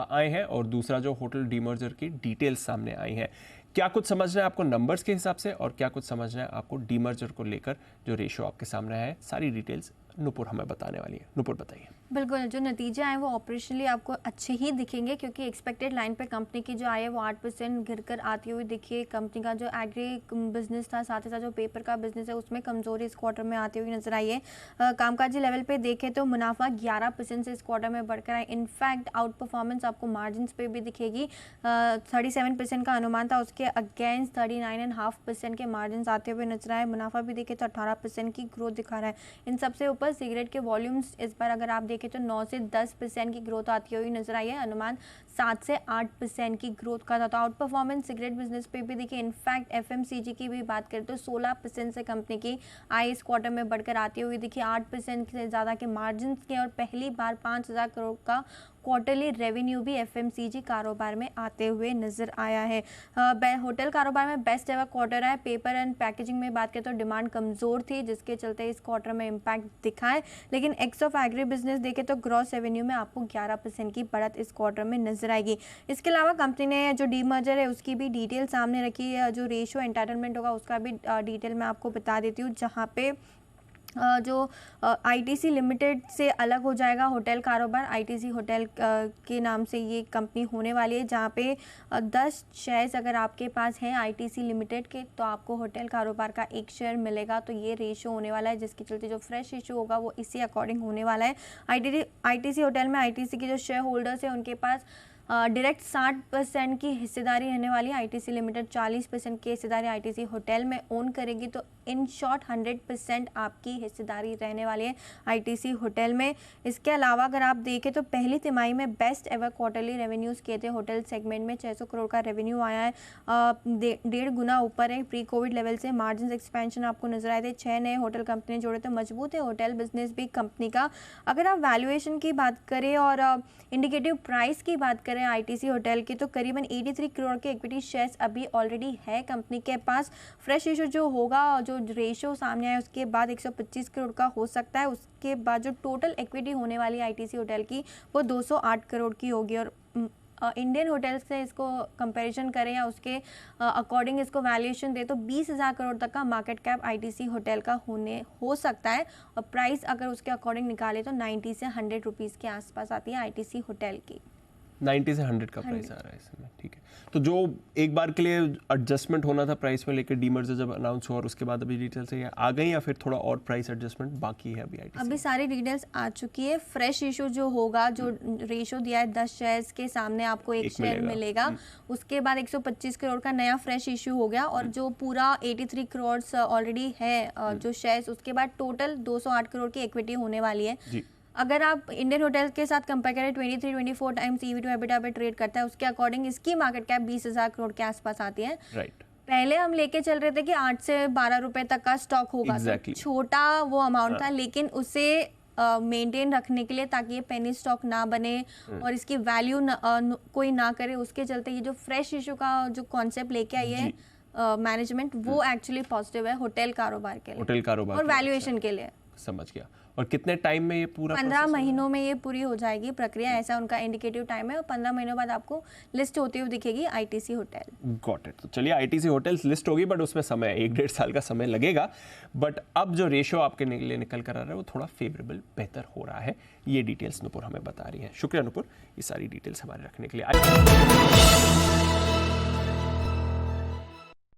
आए हैं और दूसरा जो होटल डीमर्जर की डिटेल्स सामने आई हैं। क्या कुछ समझना है आपको नंबर्स के हिसाब से और क्या कुछ समझना है आपको डीमर्जर को लेकर जो रेशियो आपके सामने है, सारी डिटेल्स नुपुर हमें बताने वाली है। नुपुर बताइए। बिल्कुल, जो नतीजे आए वो ऑपरेशनली आपको अच्छे ही दिखेंगे क्योंकि एक्सपेक्टेड लाइन पे कंपनी की जो आई है वो 8% गिर कर आती हुई दिखी। कंपनी का जो एग्री बिजनेस था, साथ ही साथ जो पेपर का बिजनेस है उसमें कमजोरी इस क्वार्टर में आती हुई नजर आई है। कामकाजी लेवल पे देखें तो मुनाफा 11% से इस क्वार्टर में बढ़कर आए। इनफैक्ट आउट परफॉर्मेंस आपको मार्जिन पे भी दिखेगी। 37% का अनुमान था, उसके अगेंस्ट 39.5% के मार्जिन आते हुए नजर आए। मुनाफा भी देखें तो 18% की ग्रोथ दिखा रहा है। इन सबसे ऊपर सिगरेट के वॉल्यूम्स इस बार अगर आप देखें तो 9 से 10% की ग्रोथ आती हुई नजर आई है। अनुमान 7 से 8% की ग्रोथ का था। तो आउट परफॉर्मेंस सिगरेट बिजनेस पे भी देखिए। इनफैक्ट एफएमसीजी की भी बात करें तो 16% से कंपनी की आय इस क्वार्टर में बढ़कर आती हुई दिखी। 8% से ज़्यादा के मार्जिन के और पहली बार 5,000 करोड़ का क्वार्टरली रेवेन्यू भी एफएमसीजी कारोबार में आते हुए नजर आया है। होटल कारोबार में बेस्ट एवर क्वार्टर है। पेपर एंड पैकेजिंग में बात करें तो डिमांड कमजोर थी जिसके चलते इस क्वार्टर में इम्पैक्ट दिखा है। लेकिन एक्स ऑफ एग्री बिजनेस देखें तो ग्रॉस रेवेन्यू में आपको 11% की बढ़त इस क्वार्टर में नजर आएगी। इसके अलावा कंपनी ने जो डीमर्जर है उसकी भी डिटेल सामने रखी है। जो रेशियो एंटाइटलमेंट होगा उसका भी डिटेल मैं आपको बता देती हूँ, जहाँ पे जो आईटीसी लिमिटेड से अलग हो जाएगा होटल कारोबार। आईटीसी होटल के नाम से ये कंपनी होने वाली है, जहाँ पे 10 शेयर्स अगर आपके पास हैं आईटीसी लिमिटेड के तो आपको होटल कारोबार का 1 शेयर मिलेगा। तो ये रेशियो होने वाला है, जिसके चलते जो फ्रेश इशू होगा वो इसी अकॉर्डिंग होने वाला है। आईटीसी होटल में आईटीसी के जो शेयर होल्डर्स हैं उनके पास डायरेक्ट 60% की हिस्सेदारी रहने वाली है। आईटीसी लिमिटेड 40% की हिस्सेदारी आईटीसी होटल में ओन करेगी। तो इन शॉर्ट 100% आपकी हिस्सेदारी रहने वाली है आईटीसी होटल में। इसके अलावा अगर आप देखें तो पहली तिमाही में बेस्ट एवर क्वार्टरली रेवेन्यूज़ किए थे होटल सेगमेंट में। 600 करोड़ का रेवेन्यू आया है, 1.5 गुना ऊपर है प्री कोविड लेवल से। मार्जिन एक्सपेंशन आपको नजर आए थे। 6 नए होटल कंपनी ने जोड़े थे। मजबूत है होटल बिजनेस भी कंपनी का। अगर आप वैल्यूएशन की बात करें और इंडिकेटिव प्राइस की बात करें आईटीसी होटल की तो करीबन 83 करोड़ के इक्विटी शेयर्स अभी ऑलरेडी है कंपनी के पास। फ्रेश इशू जो होगा, जो रेशियो सामने आया उसके बाद 125 करोड़ का हो सकता है। उसके बाद जो टोटल इक्विटी होने वाली आईटीसी होटल की वो 208 करोड़ की होगी। और इंडियन होटल्स से इसको कंपैरिजन करें या उसके अकॉर्डिंग इसको वैल्यूएशन दे तो 20,000 करोड़ तक का मार्केट कैप आईटीसी होटल का हो सकता है। और प्राइस अगर उसके अकॉर्डिंग निकाले तो 90 से 100 रुपीज़ के आसपास आती है आईटीसी होटल की। 90 से 100 का प्राइस आ रहा है इसमें, ठीक है। तो जो एक बार के लिए एडजस्टमेंट होना था प्राइस में लेकर डीमर्जर जब अनाउंस हुआ और उसके बाद अभी डिटेल्स आ गई या फिर थोड़ा और प्राइस एडजस्टमेंट बाकी है अभी आईटीसी? अभी सारी डिटेल्स आ चुकी है। फ्रेश इशू जो होगा, जो रेशियो दिया है 10 शेयर्स के सामने आपको एक शेयर मिलेगा। उसके बाद 125 करोड़ का नया फ्रेश इशू हो गया और जो पूरा 83 करोड़ ऑलरेडी है जो शेयर्स, उसके बाद टोटल 208 करोड़ की इक्विटी होने वाली है। अगर आप इंडियन होटल्स के साथ कंपेयर करें 23-24 टाइम्स EV टू EBITDA पे ट्रेड करता है, उसके अकॉर्डिंग इसकी मार्केट कैप 20,000 करोड़ के आसपास आती है। राइट। पहले हम लेके चल रहे थे कि 8 से 12 रुपए तक का स्टॉक होगा। Exactly. तो छोटा वो अमाउंट था, लेकिन उसे मेंटेन रखने के लिए ताकि ये पेनी स्टॉक ना बने और इसकी वैल्यू कोई ना करे, उसके चलते ये जो फ्रेश इशू का जो कॉन्सेप्ट लेके आई है मैनेजमेंट, वो एक्चुअली पॉजिटिव है होटल कारोबार के लिए, होटल कारोबार और वैल्यूएशन के लिए। समझ गया। और कितने टाइम में ये पूरा? 15 महीनों में ये पूरी हो जाएगी प्रक्रिया, ऐसा उनका इंडिकेटिव टाइम है। और 15 महीनों बाद आपको लिस्ट होती हुई दिखेगी आईटीसी होटल। Got it. तो चलिए आईटीसी होटल्स लिस्ट होगी, बट उसमें समय 1-1.5 साल का समय लगेगा। बट अब जो रेशियो आपके लिए निकल कर आ रहा है वो थोड़ा फेवरेबल, बेहतर हो रहा है। ये डिटेल्स नुपुर हमें बता रही है। शुक्रिया नुपुर, ये सारी डिटेल्स हमारे रखने के लिए।